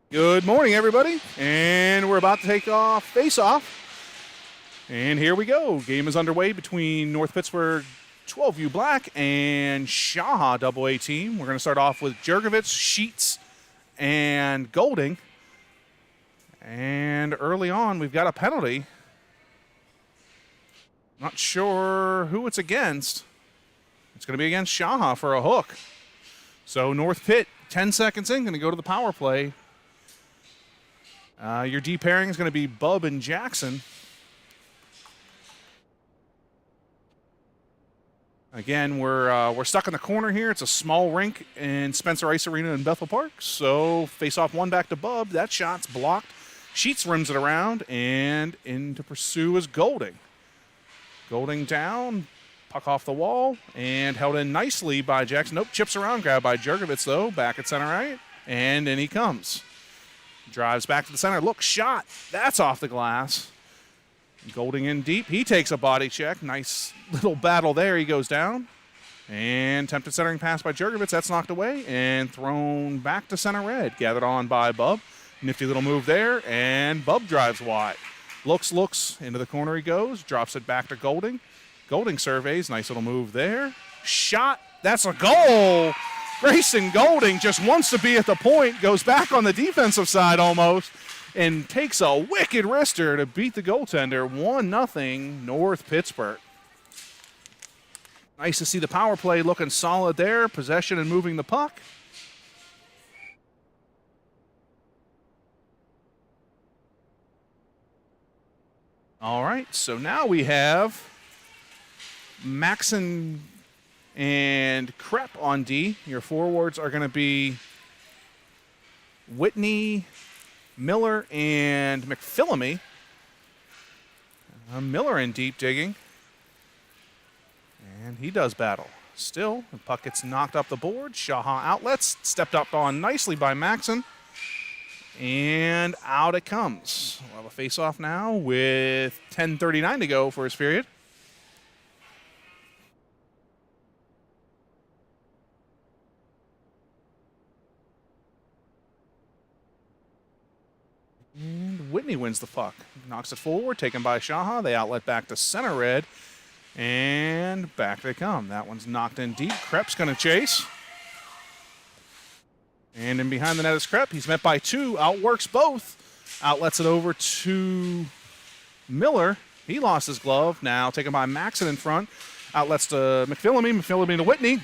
Good morning, everybody. And we're about to take off face-off. And here we go. Game is underway between North Pittsburgh 12U Black and SHAHA AA team. We're going to start off with Jurgovitz, Sheets, and Golding. And early on, we've got a penalty. Not sure who it's against. It's going to be against SHAHA for a hook. So North Pitt, 10 seconds in, going to go to the power play. Your D pairing is going to be Bub and Jackson. Again, we're stuck in the corner here. It's a small rink in Spencer Ice Arena in Bethel Park. So face off one back to Bub. That shot's blocked. Sheets rims it around, and in to pursue is Golding. Golding down, puck off the wall, and held in nicely by Jackson. Nope, chips around, grabbed by Jurgovitz, though, back at center right, and in he comes. Drives back to the center. Look, shot. That's off the glass. Golding in deep. He takes a body check. Nice little battle there. He goes down. And attempted centering pass by Jurgovitz. That's knocked away and thrown back to center red. Gathered on by Bub. Nifty little move there. And Bub drives wide. Looks. Into the corner he goes. Drops it back to Golding. Golding surveys. Nice little move there. Shot. That's a goal. Grayson Golding just wants to be at the point, goes back on the defensive side almost, and takes a wicked wrister to beat the goaltender. 1-0 North Pittsburgh. Nice to see the power play looking solid there, possession and moving the puck. All right, so now we have Maxon and Krepp on D. Your forwards are going to be Whitney, Miller, and McPhillamy. Miller in deep digging. And he does battle. Still, the puck gets knocked up the board. SHAHA outlets. Stepped up on nicely by Maxon. And out it comes. We'll have a face-off now with 10:39 to go for his period. And Whitney wins the puck. Knocks it forward, taken by SHAHA. They outlet back to center red. And back they come. That one's knocked in deep. Krepp's going to chase. And in behind the net is Krepp. He's met by two. Outworks both. Outlets it over to Miller. He lost his glove. Now taken by Maxon in front. Outlets to McPhillamy. McPhillamy to Whitney.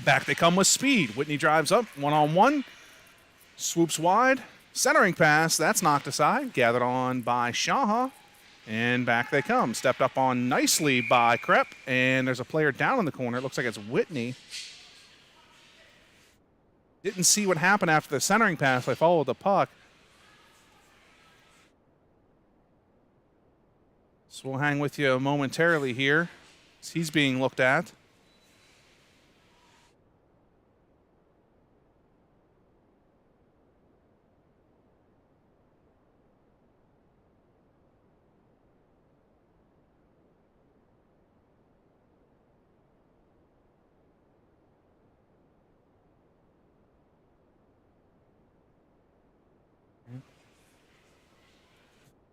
Back they come with speed. Whitney drives up. One-on-one. Swoops wide. Centering pass, that's knocked aside. Gathered on by SHAHA. And back they come. Stepped up on nicely by Krepp. And there's a player down in the corner. It looks like it's Whitney. Didn't see what happened after the centering pass. I followed the puck. So we'll hang with you momentarily here as he's being looked at.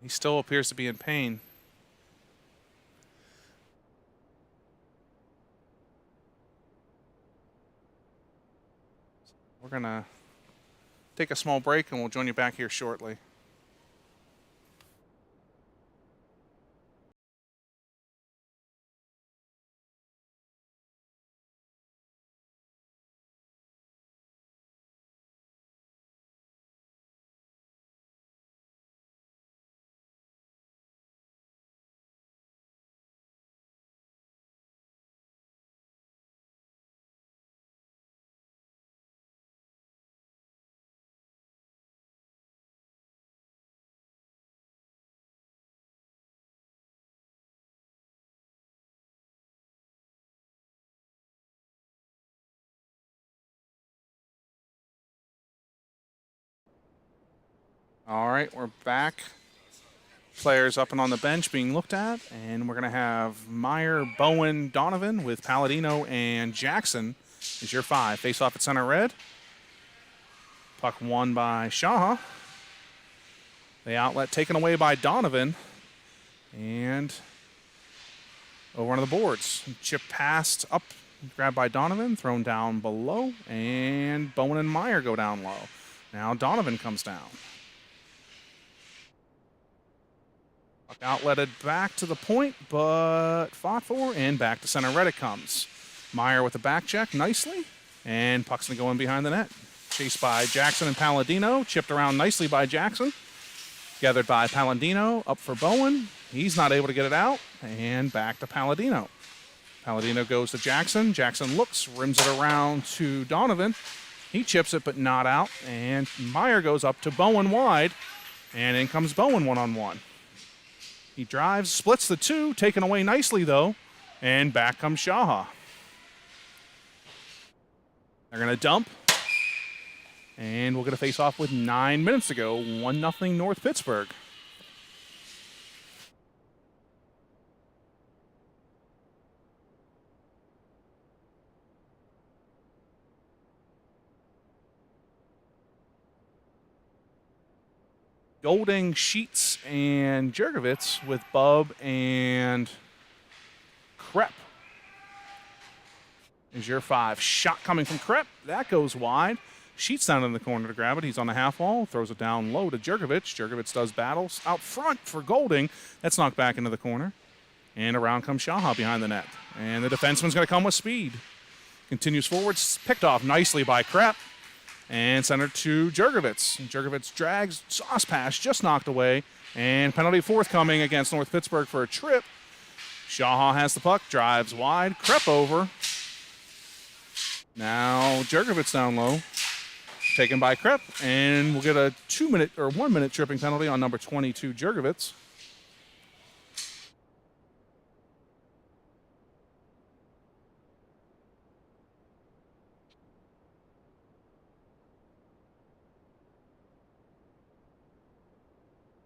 He still appears to be in pain. We're going to take a small break and we'll join you back here shortly. All right, we're back. Players up and on the bench being looked at, and we're going to have Meyer, Bowen, Donovan with Palladino and Jackson is your five. Face off at center red. Puck won by SHAHA. The outlet taken away by Donovan. And over onto the boards. Chip passed up, grabbed by Donovan, thrown down below, and Bowen and Meyer go down low. Now Donovan comes down. Puck outletted back to the point, but fought for, and back to center red it comes. Meyer with the back check nicely, and puck's going to go in behind the net. Chased by Jackson and Palladino, chipped around nicely by Jackson. Gathered by Palladino, up for Bowen. He's not able to get it out, and back to Palladino. Palladino goes to Jackson. Jackson looks, rims it around to Donovan. He chips it, but not out, and Meyer goes up to Bowen wide, and in comes Bowen one-on-one. He drives, splits the two, taken away nicely, though, and back comes SHAHA. They're going to dump, and we'll get a face-off with 9 minutes to go. 1-0 North Pittsburgh. Golding, Sheets, and Jurgovitz with Bub and Krepp is your 5. Shot coming from Krepp. That goes wide. Sheets down in the corner to grab it. He's on the half wall. Throws it down low to Jurgovitz. Jurgovitz does battles out front for Golding. That's knocked back into the corner. And around comes SHAHA behind the net. And the defenseman's going to come with speed. Continues forward. Picked off nicely by Krepp. And centered to Jurgovitz. Jurgovitz drags, sauce pass, just knocked away. And penalty forthcoming against North Pittsburgh for a trip. SHAHA has the puck, drives wide, Krepp over. Now Jurgovitz down low, taken by Krepp, and we'll get a 2-minute or 1-minute tripping penalty on number 22, Jurgovitz.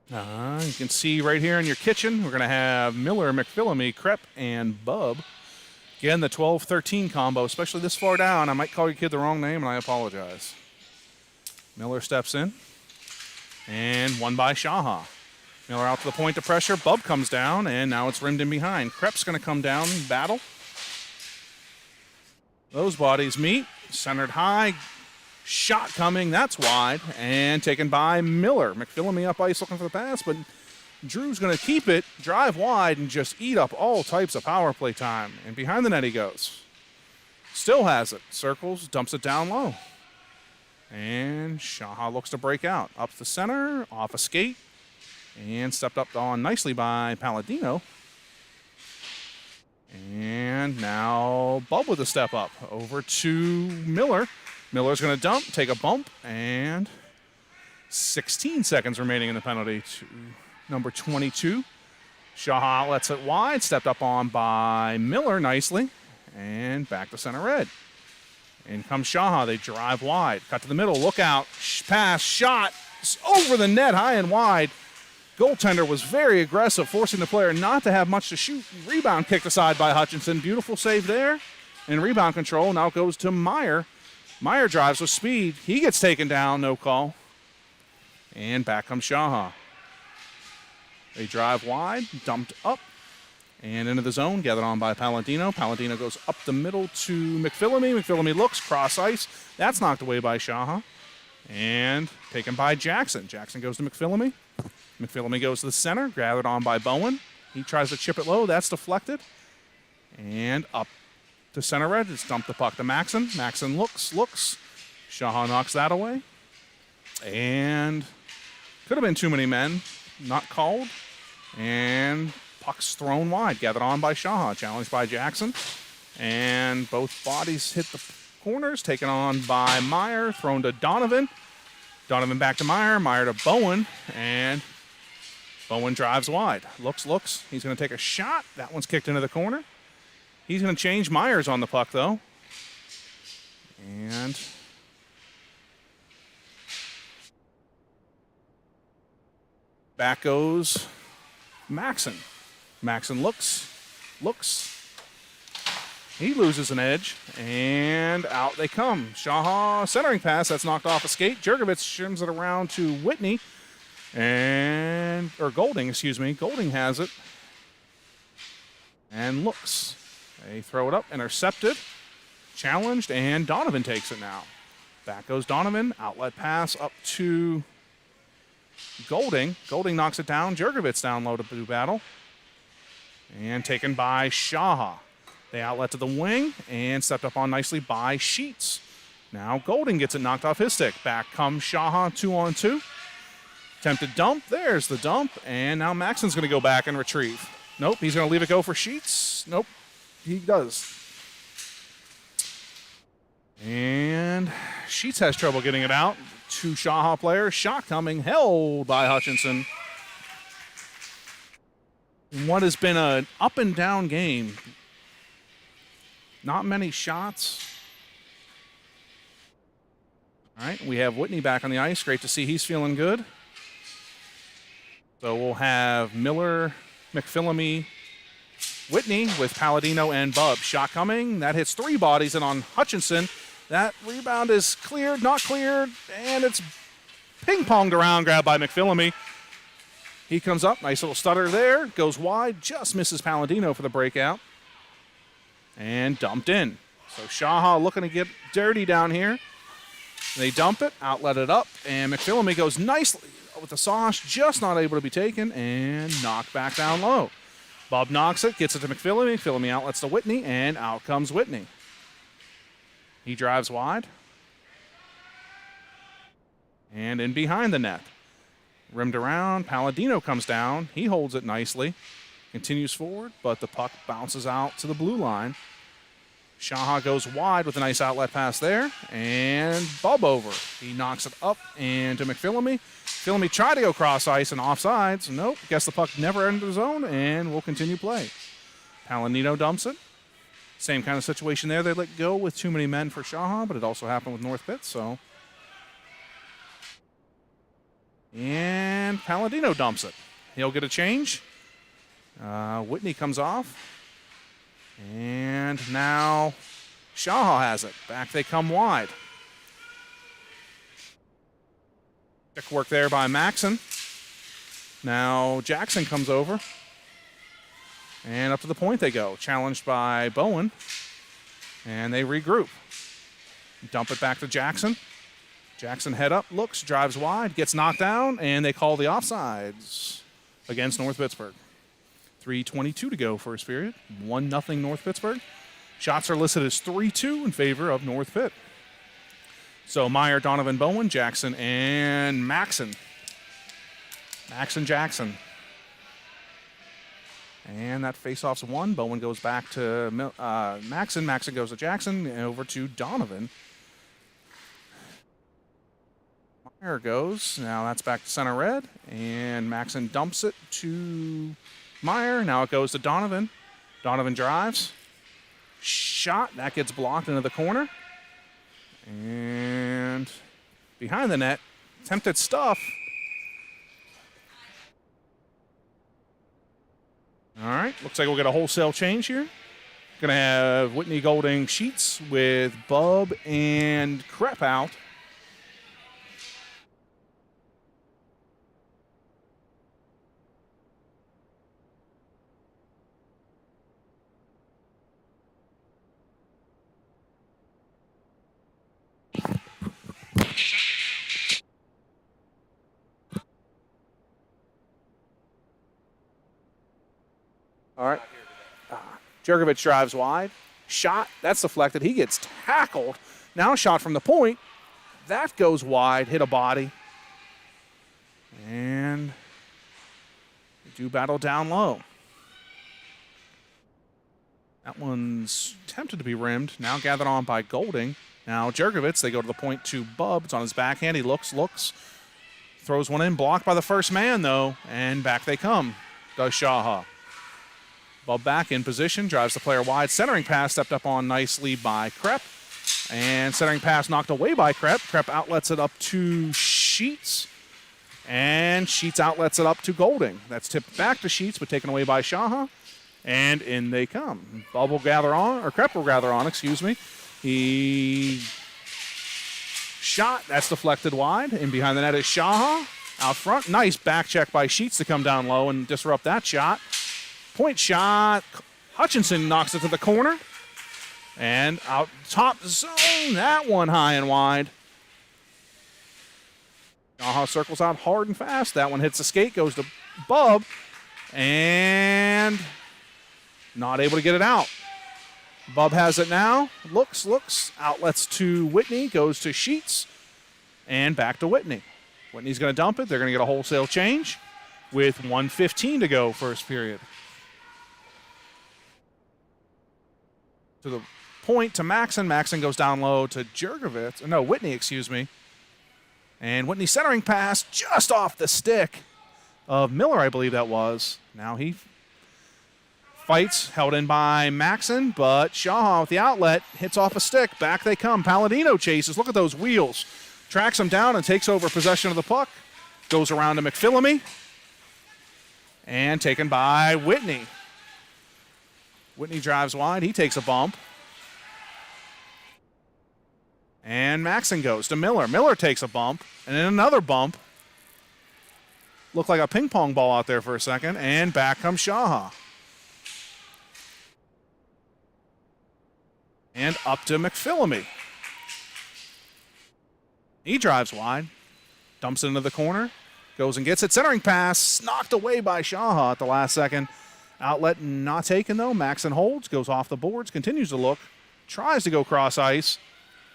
You can see right here in your kitchen, we're going to have Miller, McPhillamy, Krepp, and Bub. Again, the 12-13 combo, especially this far down. I might call your kid the wrong name, and I apologize. Miller steps in, and won by SHAHA. Miller out to the point of pressure. Bub comes down, and now it's rimmed in behind. Krepp's going to come down and battle. Those bodies meet. Centered high. Shot coming, that's wide, and taken by Miller. McPhillamy up ice looking for the pass, but Drew's going to keep it, drive wide, and just eat up all types of power play time. And behind the net he goes. Still has it. Circles, dumps it down low. And SHAHA looks to break out. Up the center, off a skate, and stepped up on nicely by Palladino. And now Bub with a step up over to Miller. Miller's going to dump, take a bump, and 16 seconds remaining in the penalty to number 22. SHAHA lets it wide, stepped up on by Miller nicely, and back to center red. In comes SHAHA, they drive wide, cut to the middle, look out, pass, shot, over the net, high and wide. Goaltender was very aggressive, forcing the player not to have much to shoot. Rebound kicked aside by Hutchinson, beautiful save there. And rebound control now goes to Meyer. Meyer drives with speed. He gets taken down, no call. And back comes SHAHA. They drive wide, dumped up, and into the zone, gathered on by Palladino. Palladino goes up the middle to McPhillamy. McPhillamy looks, cross ice. That's knocked away by SHAHA. And taken by Jackson. Jackson goes to McPhillamy. McPhillamy goes to the center, gathered on by Bowen. He tries to chip it low. That's deflected. And up to center red. It's dumped the puck to Maxon. Maxon looks. SHAHA knocks that away. And could have been too many men. Not called. And puck's thrown wide. Gathered on by SHAHA. Challenged by Jackson. And both bodies hit the corners. Taken on by Meyer. Thrown to Donovan. Donovan back to Meyer. Meyer to Bowen. And Bowen drives wide. Looks. He's going to take a shot. That one's kicked into the corner. He's going to change. Myers on the puck, though. And back goes Maxon. Maxon looks, He loses an edge, and out they come. SHAHA centering pass, that's knocked off a skate. Jurgovich shims it around to Whitney, or Golding, excuse me. Golding has it, and looks. They throw it up, intercepted, challenged, and Donovan takes it now. Back goes Donovan, outlet pass up to Golding. Golding knocks it down. Jurgovich down low to do battle, and taken by SHAHA. They outlet to the wing and stepped up on nicely by Sheets. Now Golding gets it knocked off his stick. Back comes SHAHA 2-on-2. Attempted dump. There's the dump. And now Maxon's going to go back and retrieve. Nope, he's going to leave it go for Sheets. Nope, he does. And Sheets has trouble getting it out. Two SHAHA players. Shot coming, held by Hutchinson. In what has been an up and down game. Not many shots. All right, we have Whitney back on the ice. Great to see he's feeling good. So we'll have Miller, McPhillamy, Whitney with Palladino and Bubb. Shot coming. That hits three bodies, and on Hutchinson, that rebound is cleared, not cleared, and it's ping-ponged around, grabbed by McPhillamy. He comes up, nice little stutter there, goes wide, just misses Palladino for the breakout. And dumped in. So SHAHA looking to get dirty down here. They dump it, outlet it up, and McPhillamy goes nicely with the sauce, just not able to be taken, and knocked back down low. Bubb knocks it, gets it to McPhillamy. McPhillamy outlets to Whitney, and out comes Whitney. He drives wide. And in behind the net. Rimmed around, Palladino comes down. He holds it nicely. Continues forward, but the puck bounces out to the blue line. SHAHA goes wide with a nice outlet pass there, and Bubb over. He knocks it up into McPhillamy. McPhillamy tried to go cross ice and offsides. Nope, guess the puck never entered the zone, and will continue play. Palladino dumps it. Same kind of situation there. They let go with too many men for SHAHA, but it also happened with North Pitt, so. And Palladino dumps it. He'll get a change. Whitney comes off. And now SHAHA has it. Back they come wide. Check work there by Maxon. Now Jackson comes over. And up to the point they go. Challenged by Bowen. And they regroup. Dump it back to Jackson. Jackson head up, looks, drives wide, gets knocked down, and they call the offsides against North Pittsburgh. 3:22 to go first period. 1-0 North Pittsburgh. Shots are listed as 3-2 in favor of North Pitt. So Meyer, Donovan, Bowen, Jackson, and Maxon. Jackson. And that faceoff's won. Bowen goes back to Maxon. Maxon goes to Jackson, and over to Donovan. Meyer goes. Now that's back to center red. And Maxon dumps it to Meyer. Now it goes to Donovan. Donovan drives. Shot. That gets blocked into the corner. And behind the net. Attempted stuff. All right. Looks like we'll get a wholesale change here. Going to have Whitney, Golding, Sheets with Bubb and Krepp out. All right. Jurgovich drives wide. Shot. That's deflected. He gets tackled. Now a shot from the point. That goes wide. Hit a body. And they do battle down low. That one's tempted to be rimmed. Now gathered on by Golding. Now Jurgovich. They go to the point to Bubb. It's on his backhand. He looks. Throws one in. Blocked by the first man, though. And back they come. Does SHAHA. Bubb back in position, drives the player wide. Centering pass stepped up on nicely by Krepp. And centering pass knocked away by Krepp. Krepp outlets it up to Sheets. And Sheets outlets it up to Golding. That's tipped back to Sheets, but taken away by SHAHA. And in they come. Bub will gather on, or Krepp will gather on, excuse me. He shot. That's deflected wide. And behind the net is SHAHA. Out front. Nice back check by Sheets to come down low and disrupt that shot. Point shot. Hutchinson knocks it to the corner. And out top zone. That one high and wide. SHAHA circles out hard and fast. That one hits the skate, goes to Bub. And not able to get it out. Bub has it now. Looks. Outlets to Whitney. Goes to Sheets. And back to Whitney. Whitney's going to dump it. They're going to get a wholesale change with 1:15 to go first period. To the point to Maxon. Maxon goes down low to Jurgovitz. No, Whitney, excuse me. And Whitney centering pass just off the stick of Miller, I believe that was. Now he fights, held in by Maxon, but SHAHA with the outlet hits off a stick. Back they come. Palladino chases. Look at those wheels. Tracks him down and takes over possession of the puck. Goes around to McPhillamy. And taken by Whitney. Whitney drives wide. He takes a bump. And Maxon goes to Miller. Miller takes a bump. And then another bump. Looked like a ping pong ball out there for a second. And back comes SHAHA. And up to McPhillamy. He drives wide. Dumps it into the corner. Goes and gets it. Centering pass. Knocked away by SHAHA at the last second. Outlet not taken, though. Maxon holds. Goes off the boards. Continues to look. Tries to go cross ice.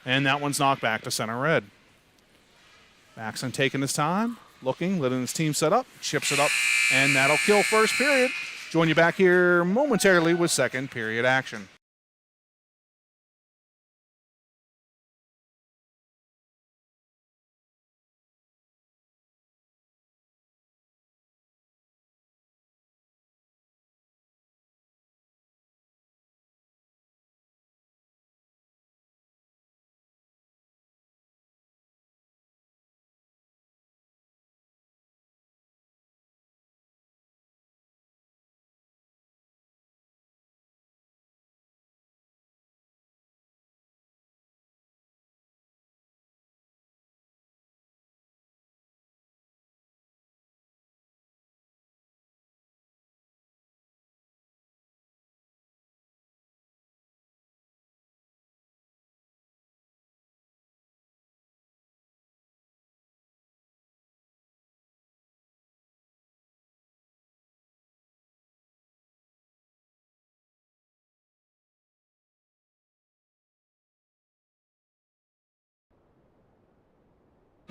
And that one's knocked back to center red. Maxon taking his time. Looking. Letting his team set up. Chips it up. And that'll kill first period. Join you back here momentarily with second period action.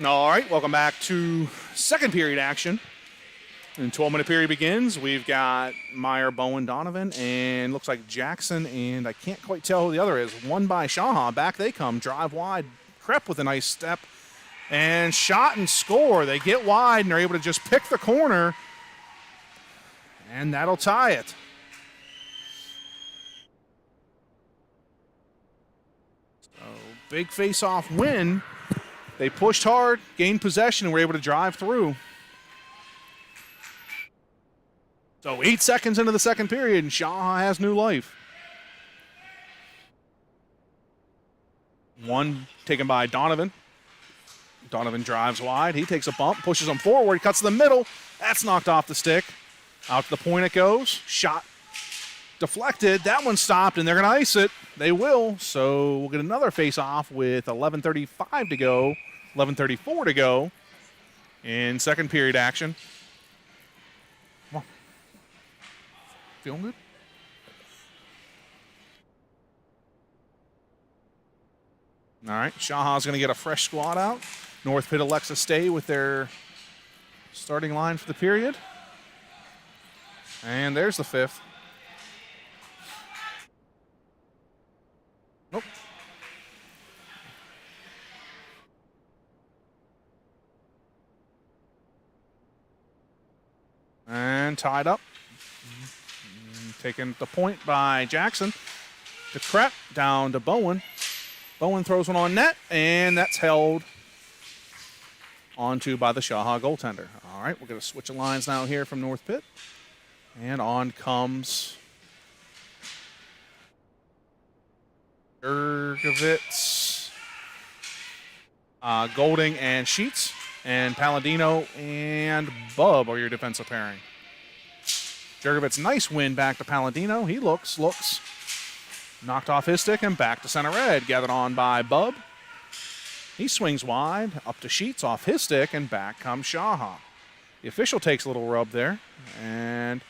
All right, welcome back to second period action. And 12-minute period begins. We've got Meyer, Bowen, Donovan, and looks like Jackson, and I can't quite tell who the other is. One by SHAHA. Back they come. Drive wide. Krepp with a nice step. And shot and score. They get wide, and they're able to just pick the corner. And that'll tie it. So, big face-off win. They pushed hard, gained possession, and were able to drive through. So 8 seconds into the second period, and SHAHA has new life. One taken by Donovan. Donovan drives wide. He takes a bump, pushes him forward. He cuts to the middle. That's knocked off the stick. Out to the point it goes. Shot deflected. That one stopped, and they're going to ice it. They will. So we'll get another face-off with 11:35 to go. 11:34 to go in second period action. Come on. Feeling good? All right, SHAHA's going to get a fresh squad out. North Pitt elects to stay with their starting line for the period. And there's the fifth. Nope. And tied up. Taken the point by Jackson. To Krepp, down to Bowen. Bowen throws one on net, and that's held onto by the SHAHA goaltender. All right, we're going to switch the lines now here from North Pitt. And on comes Jurgovitz, Golding, and Sheets. And Palladino and Bub are your defensive pairing. Jurgovitz, nice win back to Palladino. He looks. Knocked off his stick and back to center red. Gathered on by Bub. He swings wide, up to Sheets off his stick, and back comes SHAHA. The official takes a little rub there, and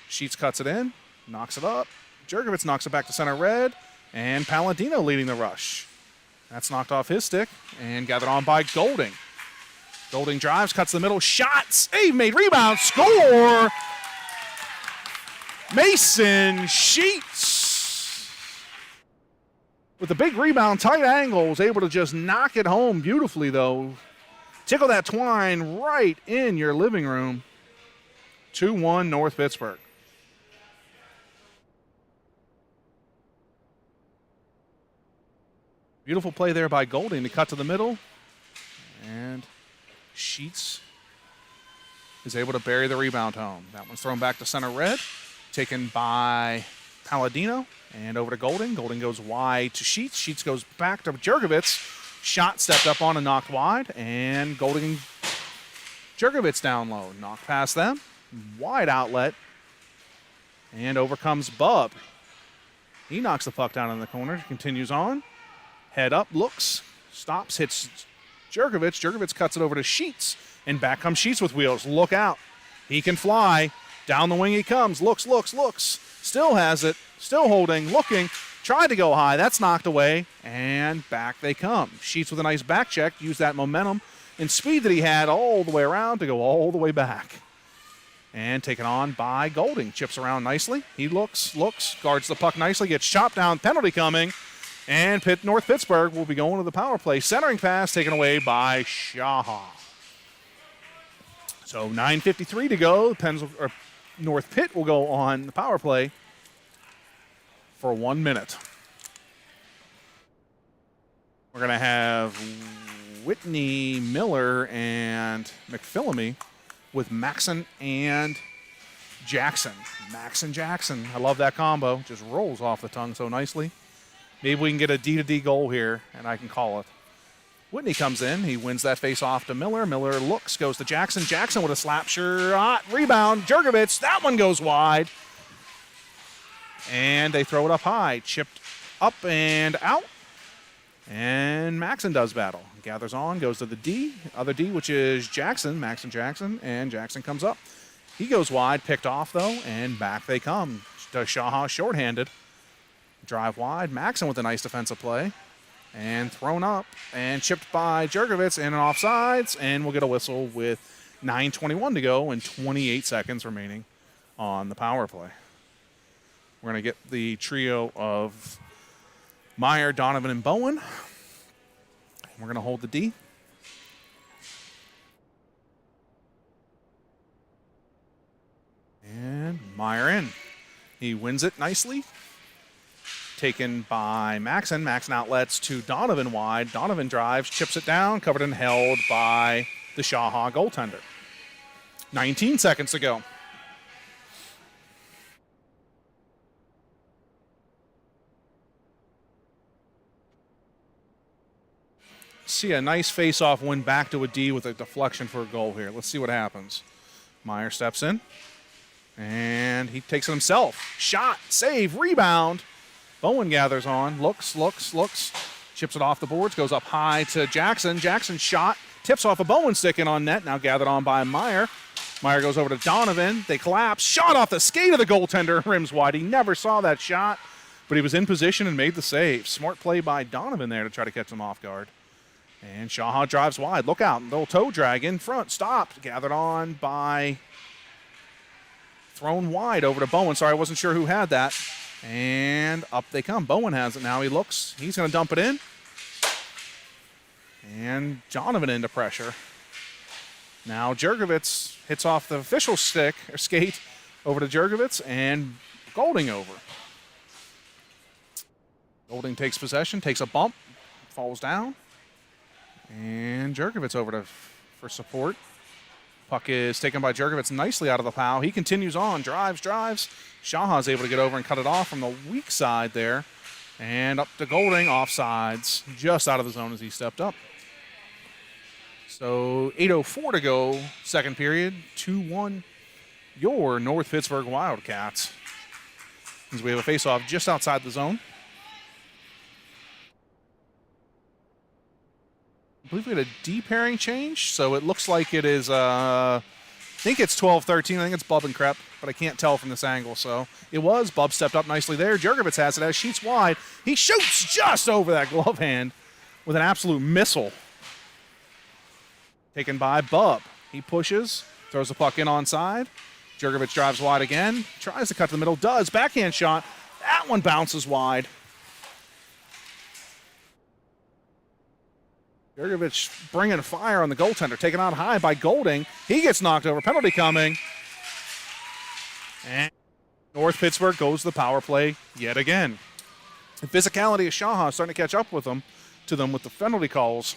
Sheets cuts it in, knocks it up. Jurgovitz knocks it back to center red, and Palladino leading the rush. That's knocked off his stick and gathered on by Golding. Golding drives, cuts the middle, shot, save, made, rebound, score! Mason Sheets with a big rebound, tight angle, was able to just knock it home beautifully, though. Tickle that twine right in your living room. 2-1 North Pittsburgh. Beautiful play there by Golding to cut to the middle. And Sheets is able to bury the rebound home. That one's thrown back to center red. Taken by Palladino. And over to Golding. Golding goes wide to Sheets. Sheets goes back to Jurgovitz. Shot stepped up on and knocked wide. And Golding, Jurgovitz down low. Knocked past them. Wide outlet. And over comes Bub. He knocks the puck down in the corner. Continues on. Head up, looks, stops, hits Jurgovitz. Jurgovitz cuts it over to Sheets. And back comes Sheets with wheels. Look out. He can fly. Down the wing he comes. Looks. Still has it. Still holding. Looking. Tried to go high. That's knocked away. And back they come. Sheets with a nice back check. Used that momentum and speed that he had all the way around to go all the way back. And taken on by Golding. Chips around nicely. He looks, guards the puck nicely. Gets chopped down. Penalty coming. And North Pittsburgh will be going to the power play. Centering pass taken away by SHAHA. So 9:53 to go. North Pitt will go on the power play for 1 minute. We're going to have Whitney, Miller, and McPhillamy with Maxon and Jackson. Max and Jackson. I love that combo. Just rolls off the tongue so nicely. Maybe we can get a D-to-D goal here, and I can call it. Whitney comes in. He wins that face-off to Miller. Miller looks, goes to Jackson. Jackson with a slap shot. Rebound. Jurgovitz. That one goes wide. And they throw it up high. Chipped up and out. And Maxon does battle. Gathers on, goes to the D. Other D, which is Jackson. Max and Jackson. And Jackson comes up. He goes wide. Picked off, though. And back they come. SHAHA shorthanded. Drive wide. Maxon with a nice defensive play. And thrown up. And chipped by Jurgovitz and an offsides. And we'll get a whistle with 9:21 to go and 28 seconds remaining on the power play. We're going to get the trio of Meyer, Donovan, and Bowen. We're going to hold the D. And Meyer in. He wins it nicely. Taken by Maxon. Maxon outlets to Donovan wide. Donovan drives, chips it down, covered and held by the SHAHA goaltender. 19 seconds to go. See a nice face-off win back to a D with a deflection for a goal here. Let's see what happens. Meyer steps in, and he takes it himself. Shot, save, rebound. Bowen gathers on, looks, chips it off the boards, goes up high to Jackson. Jackson shot, tips off a Bowen stick in on net, now gathered on by Meyer. Meyer goes over to Donovan. They collapse, shot off the skate of the goaltender, rims wide. He never saw that shot, but he was in position and made the save. Smart play by Donovan there to try to catch him off guard. And SHAHA drives wide. Look out. Little toe drag in front. Stopped. Gathered on by... Thrown wide over to Bowen. Sorry, I wasn't sure who had that. And up they come. Bowen has it now. He looks. He's going to dump it in. And Donovan into pressure. Now Jurgovitz hits off the official stick, or skate, over to Jurgovitz. And Golding over. Golding takes possession. Takes a bump. Falls down. And Jurgovitz over for support. Puck is taken by Jurgovitz nicely out of the POW. He continues on, drives. SHAHA is able to get over and cut it off from the weak side there. And up to Golding, offsides, just out of the zone as he stepped up. So 8:04 to go, second period, 2-1, your North Pittsburgh Wildcats. As we have a face-off just outside the zone. I believe we had a D-pairing change, so it looks like it is, I think it's 12-13. I think it's Bub and Krep, but I can't tell from this angle, so it was. Bub stepped up nicely there. Jurgovich has it as Sheets wide. He shoots just over that glove hand with an absolute missile. Taken by Bub. He pushes, throws the puck in onside. Jurgovich drives wide again, tries to cut to the middle, does. Backhand shot. That one bounces wide. Jurgovich bringing fire on the goaltender, taken out high by Golding. He gets knocked over. Penalty coming. And North Pittsburgh goes to the power play yet again. The physicality of SHAHA is starting to catch up with them with the penalty calls.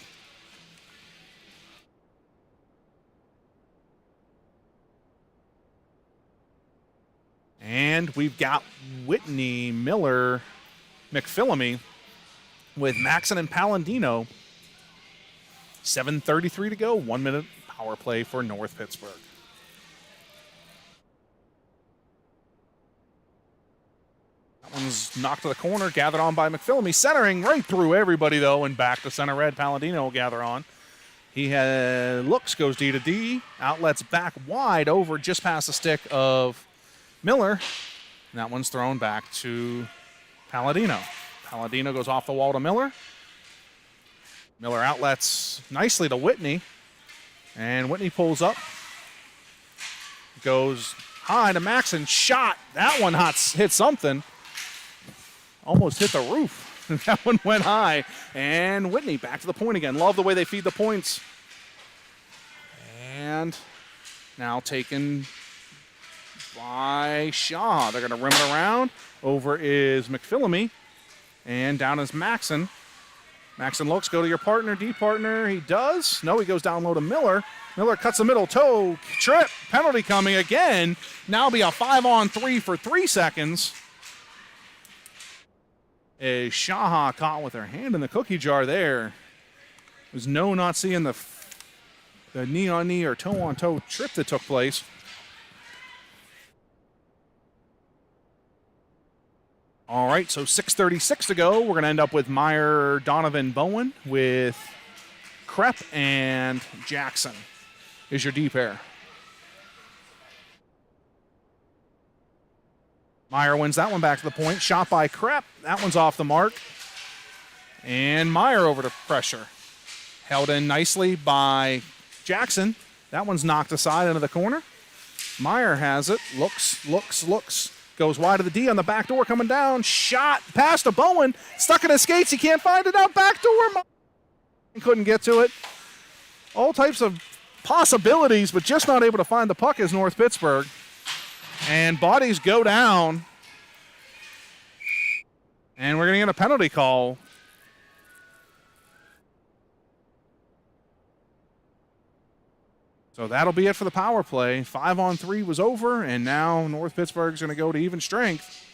And we've got Whitney, Miller, McPhillamy with Maxon and Palladino. 7:33 to go, 1 minute power play for North Pittsburgh. That one's knocked to the corner, gathered on by McPhillamy, centering right through everybody though, and back to center red. Palladino will gather on. He looks, goes D to D, outlets back wide over just past the stick of Miller. And that one's thrown back to Palladino. Palladino goes off the wall to Miller. Miller outlets nicely to Whitney. And Whitney pulls up. Goes high to Maxon. Shot. That one hit something. Almost hit the roof. That one went high. And Whitney back to the point again. Love the way they feed the points. And now taken by SHAHA. They're going to rim it around. Over is McPhillamy. And down is Maxon. Maxon looks, go to your partner, D partner. He does. No, he goes down low to Miller. Miller cuts the middle, toe, trip, penalty coming again. Now be a 5-on-3 for 3 seconds. A SHAHA caught with her hand in the cookie jar there. There's no not seeing the knee-on-knee or toe-on-toe trip that took place. All right, so 6:36 to go. We're going to end up with Meyer, Donovan, Bowen with Krep and Jackson is your D pair. Meyer wins that one back to the point. Shot by Krep. That one's off the mark. And Meyer over to pressure. Held in nicely by Jackson. That one's knocked aside into the corner. Meyer has it. Looks. Goes wide of the D on the back door, coming down. Shot past to Bowen. Stuck in his skates. He can't find it out. Back door. Couldn't get to it. All types of possibilities, but just not able to find the puck is North Pittsburgh. And bodies go down. And we're going to get a penalty call. So that'll be it for the power play. 5-on-3 was over, and now North Pittsburgh's going to go to even strength.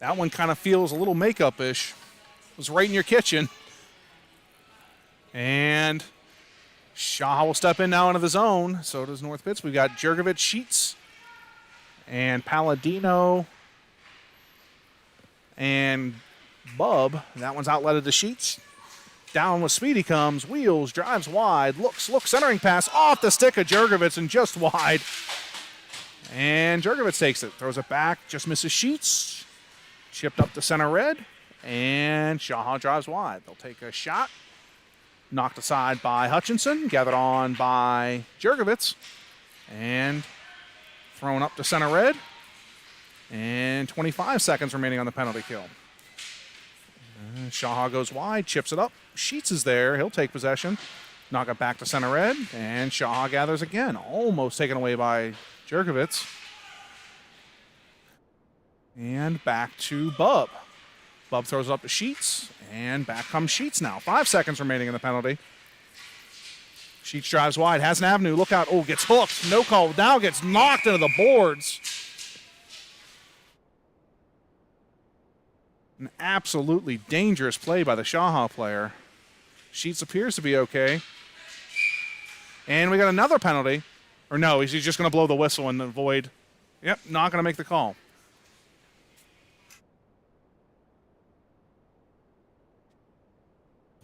That one kind of feels a little makeup-ish. It was right in your kitchen. And SHAHA will step in now into the zone. So does North Pitts. We've got Jurgovich, Sheets, and Palladino, and Bub. That one's outletted to Sheets. Down with speed he comes. Wheels, drives wide. Looks, centering pass off the stick of Jurgovich and just wide. And Jurgovich takes it. Throws it back. Just misses Sheets. Chipped up to center red. And SHAHA drives wide. They'll take a shot. Knocked aside by Hutchinson, gathered on by Jurgovich, and thrown up to center red. And 25 seconds remaining on the penalty kill. SHAHA goes wide, chips it up. Sheets is there. He'll take possession. Knock it back to center red, and SHAHA gathers again. Almost taken away by Jurgovich. And back to Bub. Bub throws it up to Sheets, and back comes Sheets now. 5 seconds remaining in the penalty. Sheets drives wide, has an avenue. Look out. Oh, gets hooked. No call. Now gets knocked into the boards. An absolutely dangerous play by the SHAHA player. Sheets appears to be okay. And we got another penalty. Or no, he's just going to blow the whistle and avoid. Yep, not going to make the call.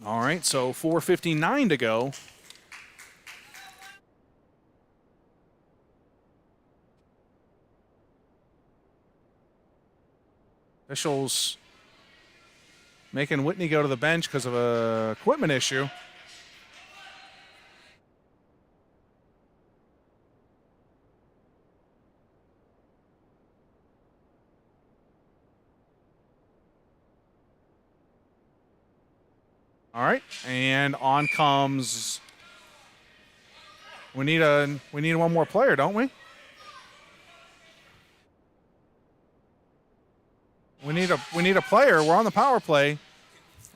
All right, so 4:59 to go. Officials making Whitney go to the bench because of a equipment issue. All right, and on comes. We need one more player, don't we? We need a player. We're on the power play,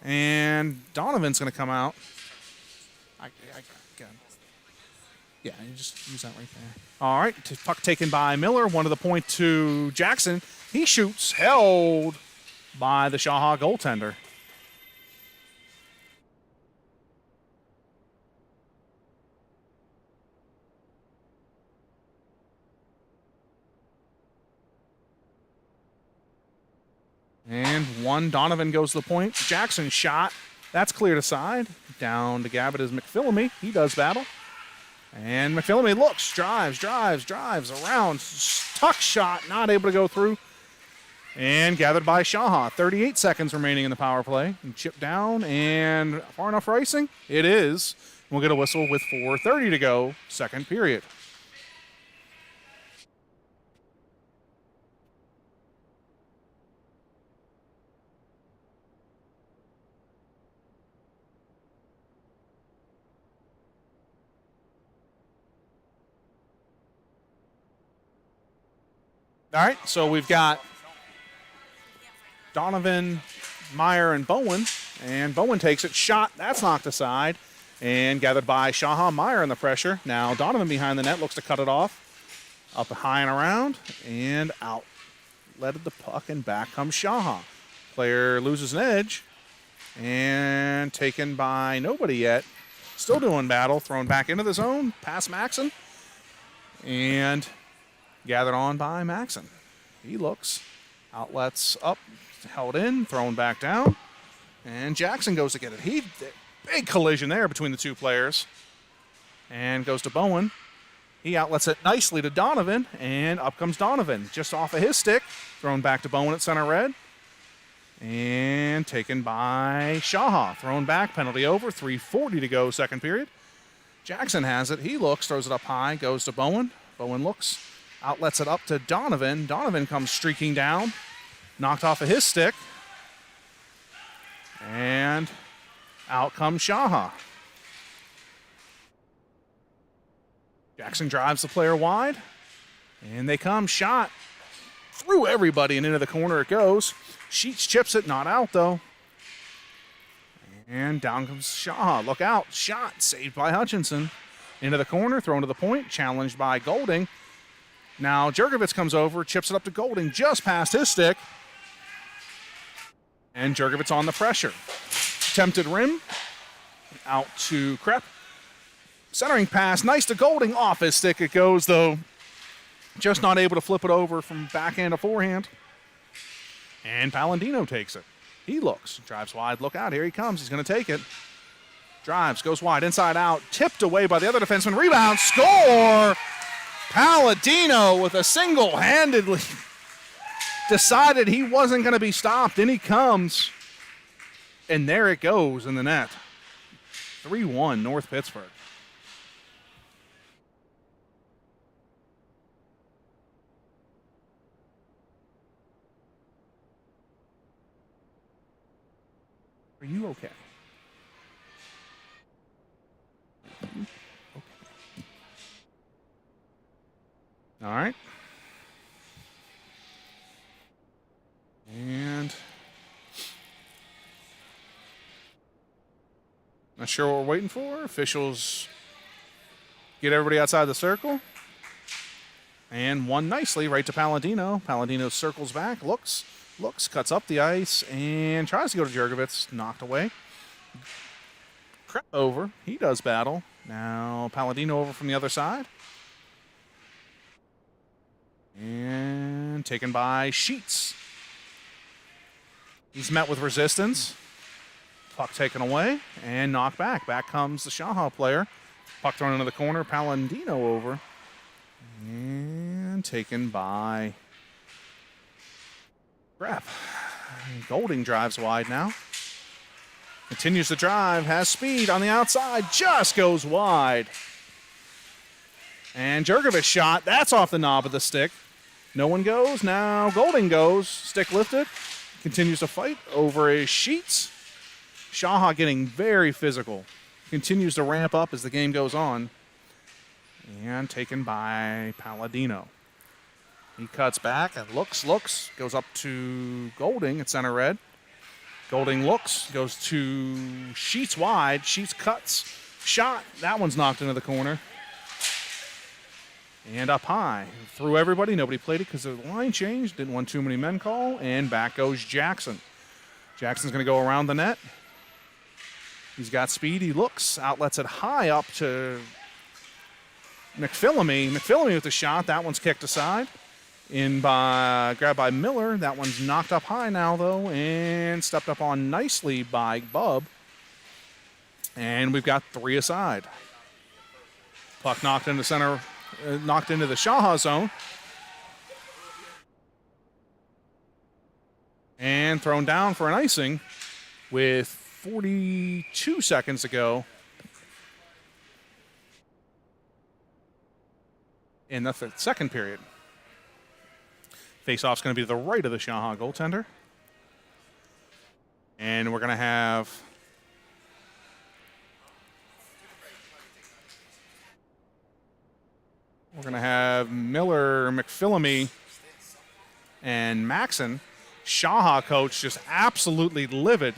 and Donovan's going to come out. Yeah, you just use that right there. All right, puck taken by Miller. One to the point to Jackson. He shoots, held by the SHAHA goaltender. And one, Donovan goes to the point. Jackson shot. That's cleared aside. Down to Gabbett is McPhillamy. He does battle. And McPhillamy looks, drives around. Tuck shot, not able to go through. And gathered by SHAHA. 38 seconds remaining in the power play. And chipped down and far enough for icing? It is. We'll get a whistle with 4:30 to go, second period. All right, so we've got Donovan, Meyer, and Bowen. And Bowen takes it. Shot. That's knocked aside. And gathered by SHAHA. Meyer in the pressure. Now Donovan behind the net looks to cut it off. Up high and around. And out. Leaded the puck, and back comes SHAHA. Player loses an edge. And taken by nobody yet. Still doing battle. Thrown back into the zone. Past Maxon. And gathered on by Maxon. He looks. Outlets up. Held in. Thrown back down. And Jackson goes to get it. Big collision there between the two players. And goes to Bowen. He outlets it nicely to Donovan. And up comes Donovan. Just off of his stick. Thrown back to Bowen at center red. And taken by SHAHA. Thrown back. Penalty over. 3:40 to go, second period. Jackson has it. He looks. Throws it up high. Goes to Bowen. Bowen looks. Outlets it up to Donovan. Donovan comes streaking down. Knocked off of his stick. And out comes SHAHA. Jackson drives the player wide. And they come. Shot. Through everybody and into the corner it goes. Sheets chips it. Not out, though. And down comes SHAHA. Look out. Shot. Saved by Hutchinson. Into the corner. Thrown to the point. Challenged by Golding. Now Jurgovich comes over. Chips it up to Golding. Just past his stick. And Jurgovich on the pressure. Attempted rim. Out to Krepp. Centering pass. Nice to Golding. Off his stick it goes, though. Just not able to flip it over from backhand to forehand. And Palladino takes it. He looks. Drives wide. Look out. Here he comes. He's going to take it. Drives. Goes wide. Inside out. Tipped away by the other defenseman. Rebound. Score! Palladino with a single-handedly decided he wasn't going to be stopped. In he comes. And there it goes in the net. 3-1 North Pittsburgh. Are you okay? Okay. All right. Not sure what we're waiting for. Officials get everybody outside the circle. And one nicely right to Palladino. Palladino circles back, looks, cuts up the ice, and tries to go to Jurgovitz. Knocked away. Over. He does battle. Now Palladino over from the other side. And taken by Sheets. He's met with resistance. Puck taken away and knocked back. Back comes the SHAHA player. Puck thrown into the corner. Palladino over. And taken by Grab. Golding drives wide now. Continues to drive, has speed on the outside, just goes wide. And Jurgovic's shot, that's off the knob of the stick. No one goes, now Golding goes, stick lifted. Continues to fight over his Sheets. SHAHA getting very physical. Continues to ramp up as the game goes on. And taken by Palladino. He cuts back and looks, goes up to Golding at center red. Golding looks, goes to Sheets wide. Sheets cuts, shot. That one's knocked into the corner. And up high. Through everybody. Nobody played it because the line changed. Didn't want too many men call. And back goes Jackson. Jackson's going to go around the net. He's got speed. He looks. Outlets it high up to McPhillamy. McPhillamy with the shot. That one's kicked aside. Grabbed by Miller. That one's knocked up high now, though, and stepped up on nicely by Bub. And we've got 3 aside. Puck knocked into center, knocked into the SHAHA zone. And thrown down for an icing with 42 seconds to go in the second period. Face-off's going to be to the right of the SHAHA goaltender. And we're going to have Miller, McPhillamy, and Maxon. SHAHA coach just absolutely livid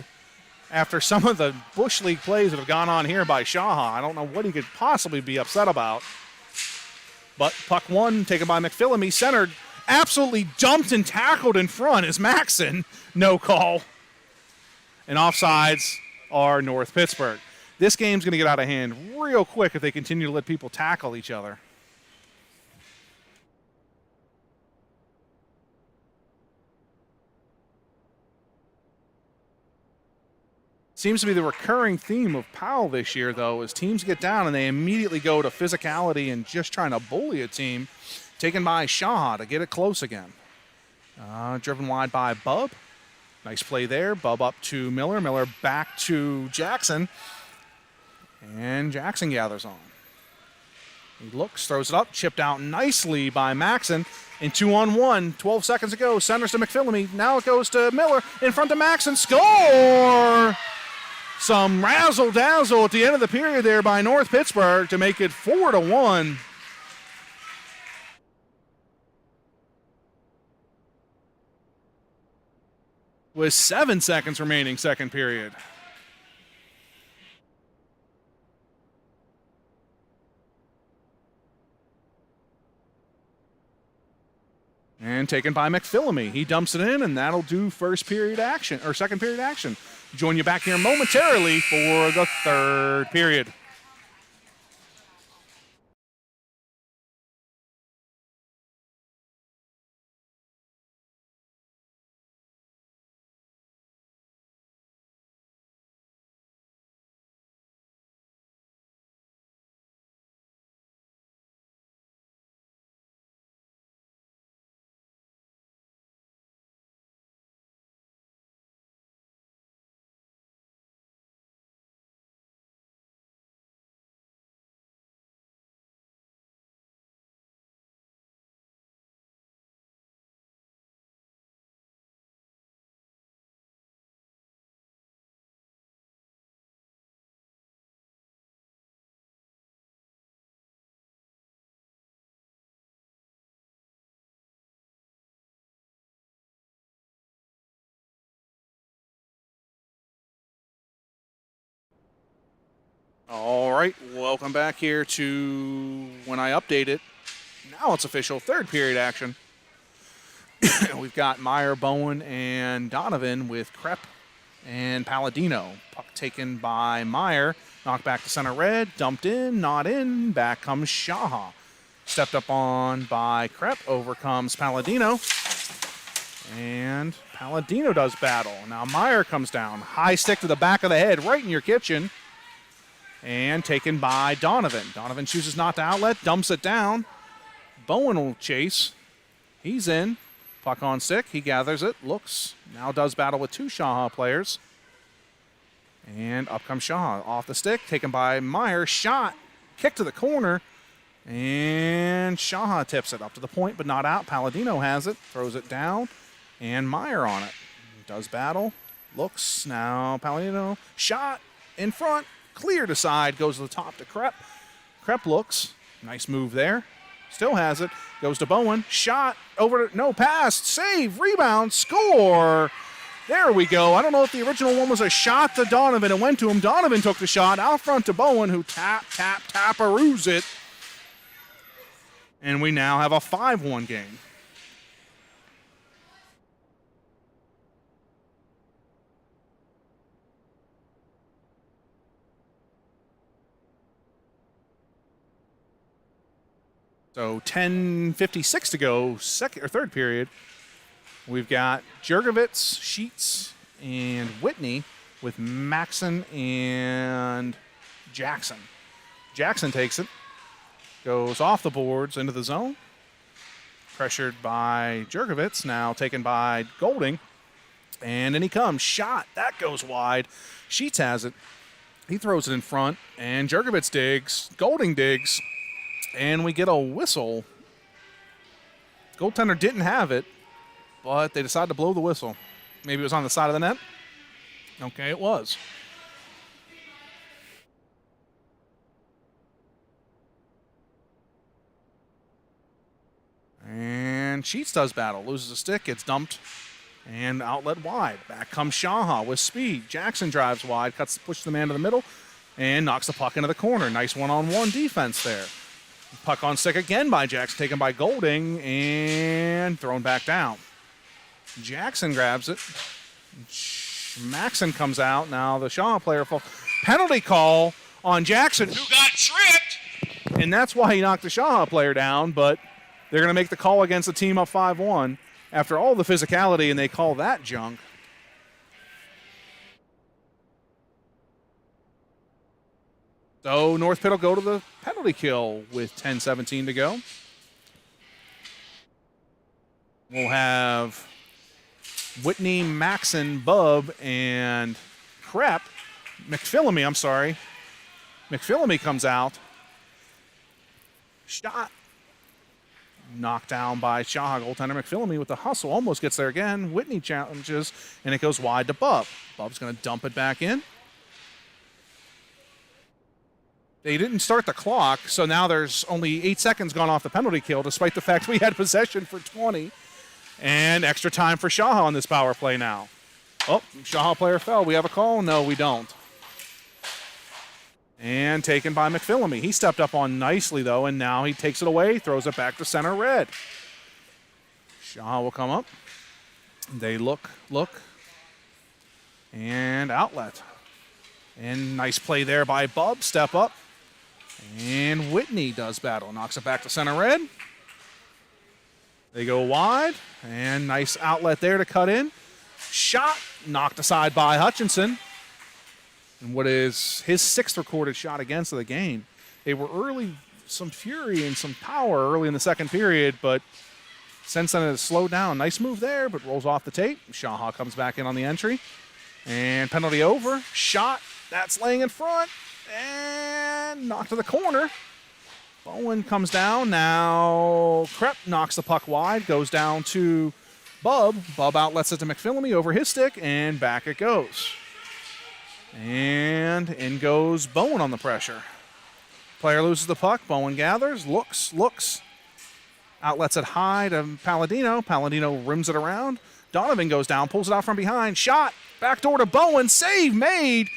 after some of the Bush League plays that have gone on here by SHAHA. I don't know what he could possibly be upset about. But puck one taken by McPhillamy, centered, absolutely dumped and tackled in front is Maxon. No call. And offsides are North Pittsburgh. This game's going to get out of hand real quick if they continue to let people tackle each other. Seems to be the recurring theme of Powell this year, though, as teams get down and they immediately go to physicality and just trying to bully a team. Taken by SHAHA to get it close again. Driven wide by Bub. Nice play there. Bub up to Miller. Miller back to Jackson. And Jackson gathers on. He looks, throws it up, chipped out nicely by Maxon. In 2-on-1, 12 seconds ago, centers to McPhillamy. Now it goes to Miller in front of Maxon. Score! Some razzle-dazzle at the end of the period there by North Pittsburgh to make it 4-1. With 7 seconds remaining, second period. And taken by McPhillamy. He dumps it in, and that'll do first period action, or second period action. Join you back here momentarily for the third period. All right, welcome back here to when I update it. Now it's official, third period action. We've got Meyer, Bowen, and Donovan with Krepp and Palladino. Puck taken by Meyer, knocked back to center red, dumped in, not in, back comes SHAHA. Stepped up on by Krepp, over comes Palladino, and Palladino does battle. Now Meyer comes down, high stick to the back of the head, right in your kitchen, and taken by Donovan. Donovan chooses not to outlet, dumps it down. Bowen will chase. He's in. Puck on stick. He gathers it, looks. Now does battle with two SHAHA players. And up comes SHAHA. Off the stick, taken by Meyer. Shot. Kick to the corner. And SHAHA tips it up to the point, but not out. Palladino has it. Throws it down. And Meyer on it. Does battle. Looks. Now Palladino. Shot. In front. Cleared aside. Goes to the top to Krepp. Krepp looks. Nice move there. Still has it. Goes to Bowen. Shot. Over to, no, pass. Save. Rebound. Score. There we go. I don't know if the original one was a shot to Donovan. It went to him. Donovan took the shot. Out front to Bowen, who taparoos it. And we now have a 5-1 game. So 10:56 to go, second or third period. We've got Jurgovitz, Sheets, and Whitney with Maxon and Jackson. Jackson takes it, goes off the boards into the zone. Pressured by Jurgovitz, now taken by Golding. And in he comes, shot, that goes wide. Sheets has it. He throws it in front, and Jurgovitz digs, Golding digs. And we get a whistle. Goaltender didn't have it, but they decided to blow the whistle. Maybe it was on the side of the net? Okay, it was. And Sheets does battle. Loses a stick, gets dumped, and outlet wide. Back comes SHAHA with speed. Jackson drives wide, pushes the man to the middle, and knocks the puck into the corner. Nice one-on-one defense there. Puck on stick again by Jackson, taken by Golding, and thrown back down. Jackson grabs it. Maxon comes out. Now the SHAHA player, penalty call on Jackson, who got tripped. And that's why he knocked the SHAHA player down, but they're going to make the call against the team up 5-1 after all the physicality, and they call that junk. So North Pitt will go to the penalty kill with 10:17 to go. We'll have Whitney, Maxon, Bub, and Krepp. McPhillamy, I'm sorry. McPhillamy comes out. Shot. Knocked down by SHAHA goaltender McPhillamy with the hustle. Almost gets there again. Whitney challenges, and it goes wide to Bub. Bub's going to dump it back in. They didn't start the clock, so now there's only 8 seconds gone off the penalty kill, despite the fact we had possession for 20. And extra time for SHAHA on this power play now. Oh, SHAHA player fell. We have a call? No, we don't. And taken by McPhillamy. He stepped up on nicely, though, and now he takes it away, throws it back to center red. SHAHA will come up. They look, and outlet. And nice play there by Bub, step up. And Whitney does battle, knocks it back to center red. They go wide, and nice outlet there to cut in. Shot, knocked aside by Hutchinson. And what is his 6th recorded shot against the game. They were early, some fury and some power early in the second period, but since then it has slowed down. Nice move there, but rolls off the tape. SHAHA comes back in on the entry. And penalty over. Shot, that's laying in front. And knocked to the corner. Bowen comes down. Now Krepp knocks the puck wide. Goes down to Bub. Bub outlets it to McPhillamy over his stick. And back it goes. And in goes Bowen on the pressure. Player loses the puck. Bowen gathers. Looks. Outlets it high to Palladino. Palladino rims it around. Donovan goes down. Pulls it out from behind. Shot. Backdoor to Bowen. Save made.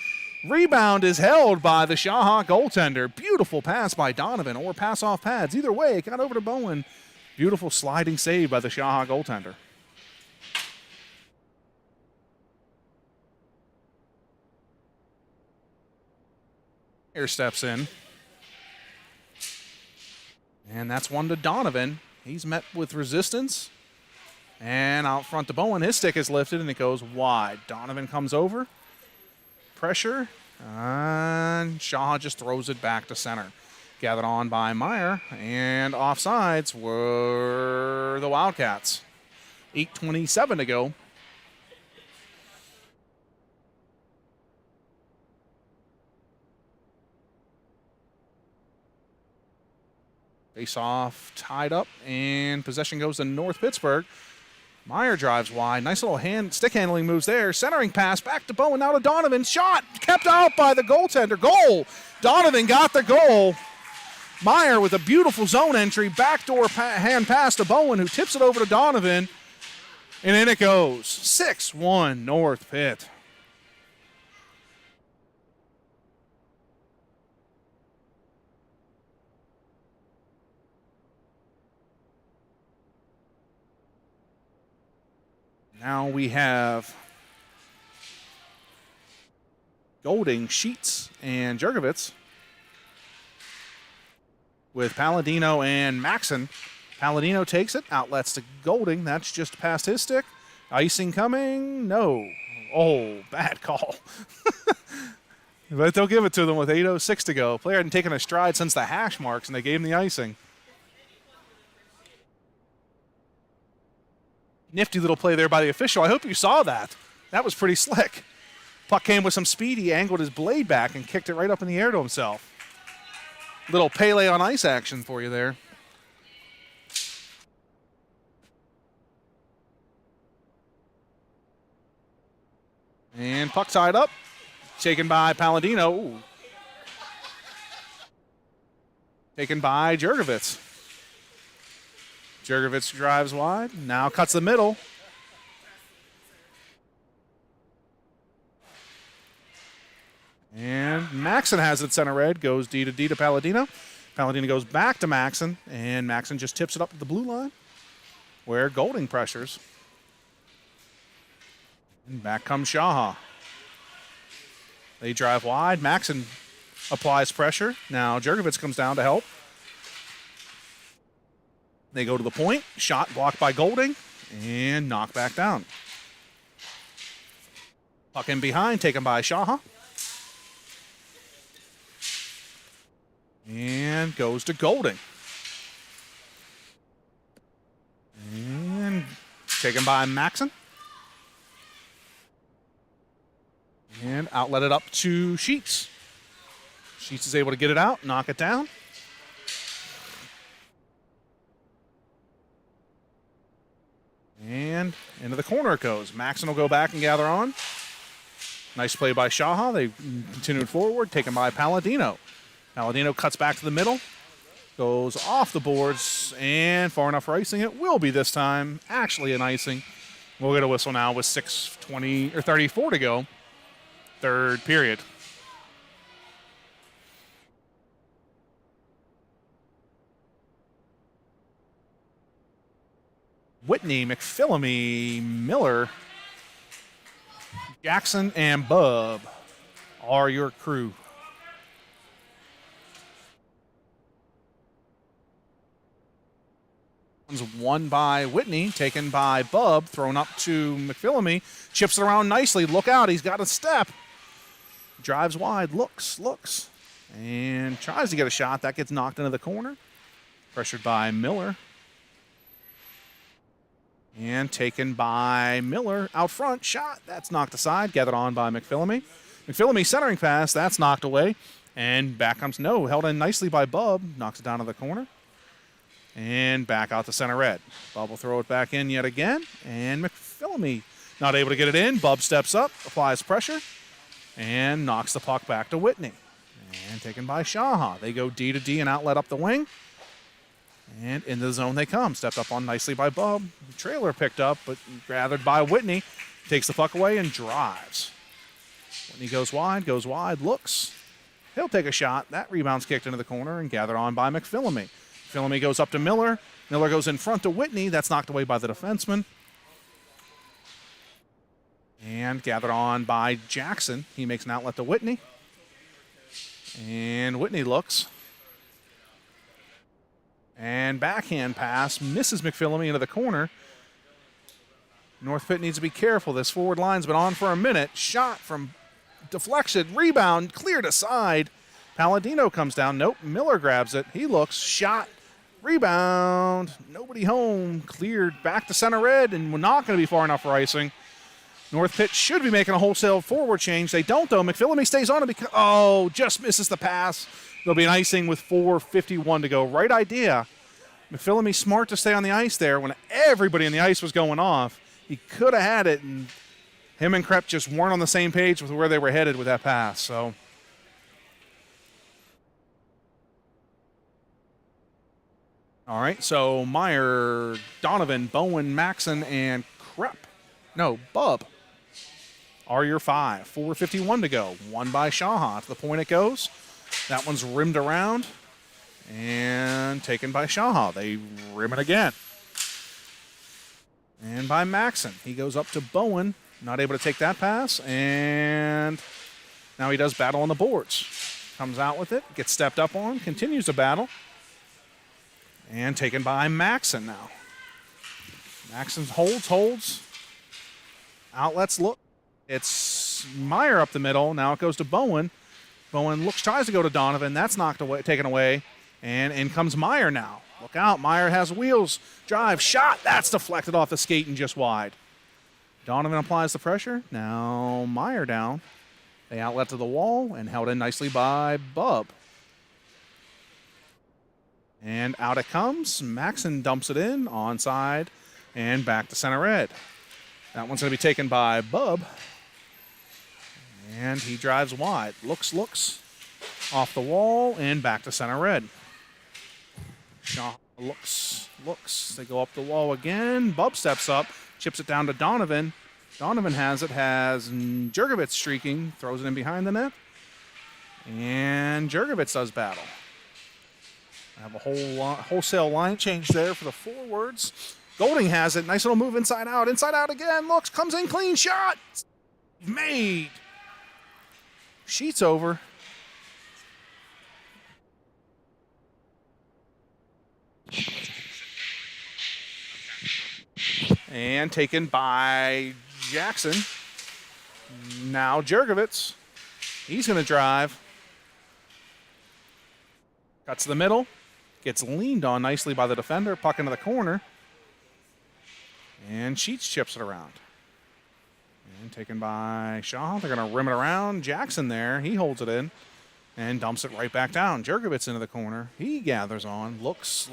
Rebound is held by the SHAHA goaltender. Beautiful pass by Donovan, or pass off pads. Either way, it got over to Bowen. Beautiful sliding save by the SHAHA goaltender. Here steps in. And that's one to Donovan. He's met with resistance. And out front to Bowen. His stick is lifted, and it goes wide. Donovan comes over. Pressure. And SHAHA just throws it back to center. Gathered on by Meyer. And offsides were the Wildcats. 8:27 to go. Face-off tied up, and possession goes to North Pittsburgh. Meyer drives wide. Nice little stick handling moves there. Centering pass back to Bowen, now to Donovan. Shot kept out by the goaltender. Goal. Donovan got the goal. Meyer with a beautiful zone entry. Backdoor hand pass to Bowen, who tips it over to Donovan. And in it goes. 6-1 North Pitt. Now we have Golding, Sheets, and Jurgovitz with Palladino and Maxon. Palladino takes it, outlets to Golding. That's just past his stick. Icing coming. No. Oh, bad call. But they'll give it to them with 8:06 to go. Player hadn't taken a stride since the hash marks, and they gave him the icing. Nifty little play there by the official. I hope you saw that. That was pretty slick. Puck came with some speed. He angled his blade back and kicked it right up in the air to himself. Little Pele on ice action for you there. And puck tied up. Taken by Palladino. Ooh. Taken by Jurgovitz. Jurgovitz drives wide, now cuts the middle. And Maxon has it center red, goes D to Palladino. Palladino goes back to Maxon, and Maxon just tips it up to the blue line, where Golding pressures. And back comes SHAHA. They drive wide, Maxon applies pressure. Now Jurgovitz comes down to help. They go to the point. Shot blocked by Golding and knocked back down. Puck in behind, taken by SHAHA. And goes to Golding. And taken by Maxon. And outlet it up to Sheets. Sheets is able to get it out, knock it down. And into the corner it goes. Maxon will go back and gather on. Nice play by SHAHA. They continued forward, taken by Palladino. Palladino cuts back to the middle. Goes off the boards and far enough for icing. It will be this time. Actually an icing. We'll get a whistle now with 34 to go. Third period. Whitney, McPhillamy, Miller, Jackson, and Bub are your crew. One's won by Whitney, taken by Bub, thrown up to McPhillamy, chips it around nicely. Look out, he's got a step. Drives wide, looks, and tries to get a shot. That gets knocked into the corner. Pressured by Miller. And taken by Miller out front. Shot. That's knocked aside. Gathered on by McPhillamy. McPhillamy centering pass. That's knocked away. And back comes held in nicely by Bub. Knocks it down to the corner. And back out to center red. Bub will throw it back in yet again. And McPhillamy not able to get it in. Bub steps up, applies pressure, and knocks the puck back to Whitney. And taken by SHAHA. They go D to D and outlet up the wing. And into the zone they come. Stepped up on nicely by Bub. The trailer picked up, but gathered by Whitney. Takes the puck away and drives. Whitney goes wide, looks. He'll take a shot. That rebound's kicked into the corner and gathered on by McPhillamy. McPhillamy goes up to Miller. Miller goes in front to Whitney. That's knocked away by the defenseman. And gathered on by Jackson. He makes an outlet to Whitney. And Whitney looks. And backhand pass misses McPhillamy into the corner. North Pitt needs to be careful. This forward line's been on for a minute. Shot from deflection, rebound, cleared aside. Palladino comes down. Nope, Miller grabs it. He looks, shot, rebound. Nobody home. Cleared back to center red, and we're not going to be far enough for icing. North Pitt should be making a wholesale forward change. They don't, though. McPhillamy stays on it because, just misses the pass. There'll be an icing with 4:51 to go. Right idea. McPhillamy smart to stay on the ice there when everybody on the ice was going off. He could have had it, and him and Krepp just weren't on the same page with where they were headed with that pass. So, all right, so Meyer, Donovan, Bowen, Maxon, and Krepp. No, Bub are your 5. 4:51 to go. One by SHAHA. To the point it goes. That one's rimmed around and taken by SHAHA. They rim it again. And by Maxon. He goes up to Bowen. Not able to take that pass. And now he does battle on the boards. Comes out with it. Gets stepped up on. Continues to battle. And taken by Maxon now. Maxon holds. Outlets look. It's Meyer up the middle. Now it goes to Bowen. Bowen tries to go to Donovan. That's taken away. And in comes Meyer now. Look out. Meyer has wheels. Drive. Shot. That's deflected off the skate and just wide. Donovan applies the pressure. Now Meyer down. They outlet to the wall and held in nicely by Bub. And out it comes. Maxon dumps it in. Onside. And back to center red. That one's going to be taken by Bub. And he drives wide. Looks. Off the wall and back to center red. Shaw looks. They go up the wall again. Bub steps up. Chips it down to Donovan. Donovan has Jurgovich streaking. Throws it in behind the net. And Jurgovich does battle. I have a wholesale line change there for the forwards. Golding has it. Nice little move inside out. Inside out again. Looks. Comes in clean. Shot. Made. Sheets over. And taken by Jackson. Now Jurgovich. He's going to drive. Cuts to the middle. Gets leaned on nicely by the defender. Puck into the corner. And Sheets chips it around. And taken by Shaw. They're going to rim it around. Jackson there. He holds it in. And dumps it right back down. Jurgovich into the corner. He gathers on. Looks.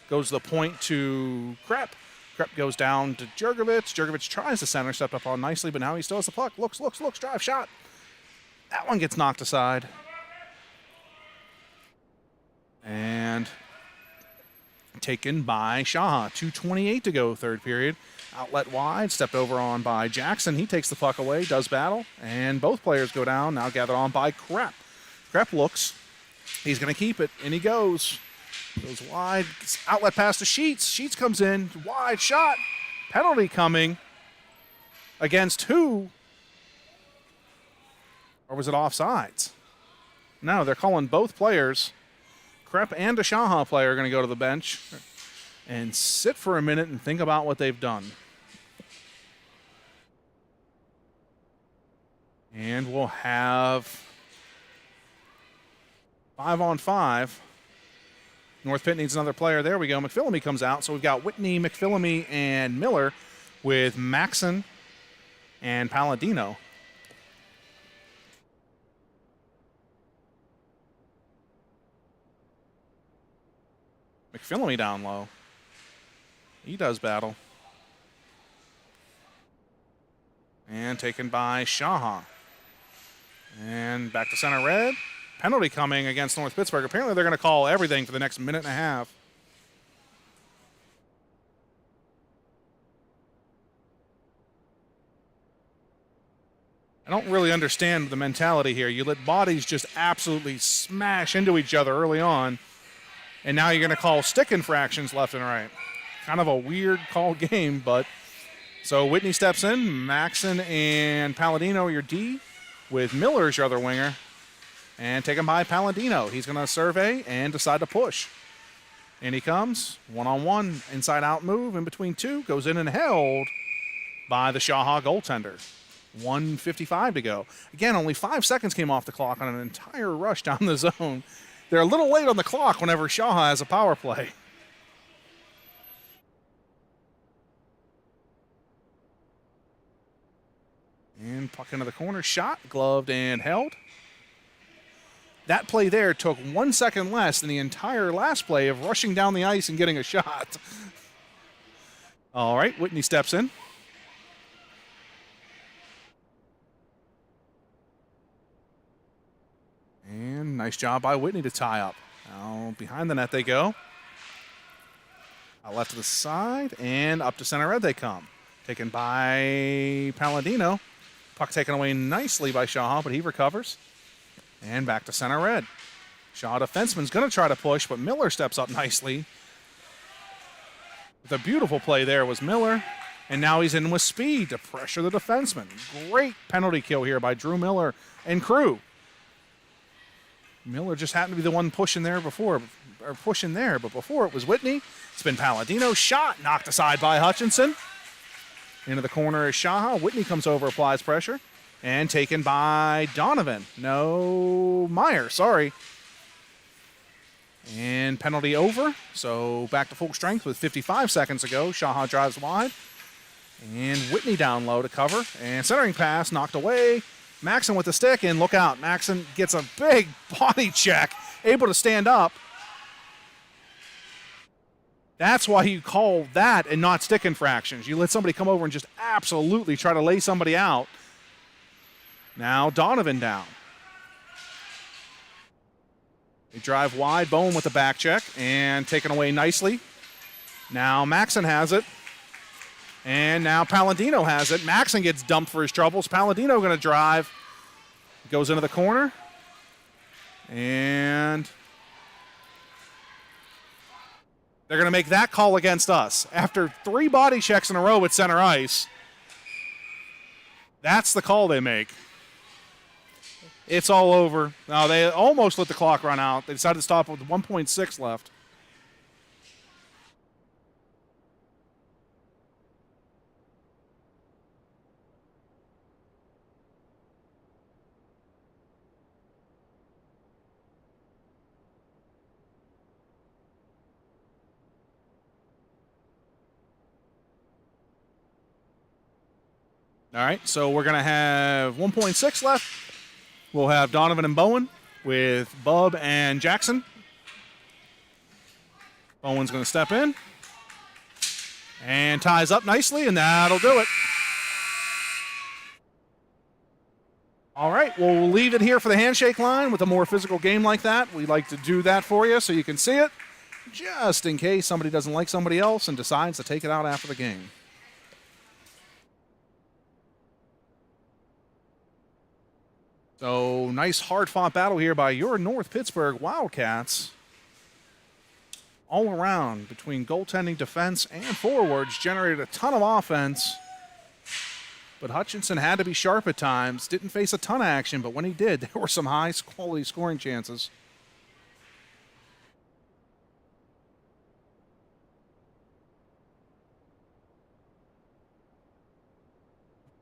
Goes to the point to Krepp. Krepp goes down to Jurgovich. Jurgovich tries to center. Stepped up on nicely, but now he still has the puck. Looks. Drive. Shot. That one gets knocked aside. And taken by SHAHA. 2:28 to go, third period. Outlet wide, stepped over on by Jackson. He takes the puck away, does battle, and both players go down. Now gathered on by Krepp. Krepp looks. He's going to keep it, and he goes. Goes wide. Outlet pass to Sheets. Sheets comes in. Wide shot. Penalty coming. Against who? Or was it offsides? No, they're calling both players. Krepp and a SHAHA player are going to go to the bench and sit for a minute and think about what they've done. And we'll have 5-on-5. North Pitt needs another player. There we go. McPhillamy comes out. So we've got Whitney, McPhillamy, and Miller with Maxon and Palladino. McPhillamy down low. He does battle. And taken by SHAHA. And back to center red. Penalty coming against North Pittsburgh. Apparently they're going to call everything for the next minute and a half. I don't really understand the mentality here. You let bodies just absolutely smash into each other early on, and now you're going to call stick infractions left and right. Kind of a weird call game, but so Whitney steps in. Maxon and Palladino are your D, with Miller as your other winger, and taken by Palladino. He's going to survey and decide to push. And he comes, one-on-one, inside-out move in between two, goes in and held by the SHAHA goaltender. 1:55 to go. Again, only 5 seconds came off the clock on an entire rush down the zone. They're a little late on the clock whenever SHAHA has a power play. And puck into the corner, shot, gloved, and held. That play there took 1 second less than the entire last play of rushing down the ice and getting a shot. All right, Whitney steps in. And nice job by Whitney to tie up. Now behind the net they go. Left to the side and up to center red they come. Taken by Palladino. Puck taken away nicely by SHAHA, but he recovers. And back to center red. SHAHA defenseman's going to try to push, but Miller steps up nicely. The beautiful play there was Miller. And now he's in with speed to pressure the defenseman. Great penalty kill here by Drew Miller and crew. Miller just happened to be the one pushing there before, but before it was Whitney. It's been Palladino. Shot knocked aside by Hutchinson. Into the corner is SHAHA. Whitney comes over, applies pressure. And taken by Donovan. No, Meyer, sorry. And penalty over. So back to full strength with 55 seconds to go. SHAHA drives wide. And Whitney down low to cover. And centering pass knocked away. Maxon with the stick, and look out. Maxon gets a big body check, able to stand up. That's why you call that and not stick infractions. You let somebody come over and just absolutely try to lay somebody out. Now Donovan down. They drive wide. Bowen with the back check and taken away nicely. Now Maxon has it. And now Palladino has it. Maxon gets dumped for his troubles. Palladino going to drive. Goes into the corner. And they're going to make that call against us. After 3 body checks in a row at center ice, that's the call they make. It's all over. Now, they almost let the clock run out. They decided to stop with 1.6 left. All right, so we're going to have 1.6 left. We'll have Donovan and Bowen with Bub and Jackson. Bowen's going to step in and ties up nicely, and that'll do it. All right, well, we'll leave it here for the handshake line with a more physical game like that. We like to do that for you so you can see it, just in case somebody doesn't like somebody else and decides to take it out after the game. So, nice hard-fought battle here by your North Pittsburgh Wildcats. All around, between goaltending, defense, and forwards, generated a ton of offense. But Hutchinson had to be sharp at times. Didn't face a ton of action, but when he did, there were some high-quality scoring chances.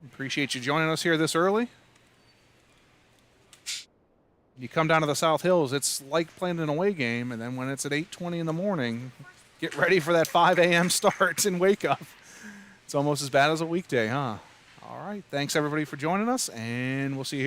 Appreciate you joining us here this early. You come down to the South Hills, it's like playing an away game, and then when it's at 8:20 in the morning, get ready for that 5 a.m. start and wake up. It's almost as bad as a weekday, huh? All right, thanks everybody for joining us, and we'll see you here.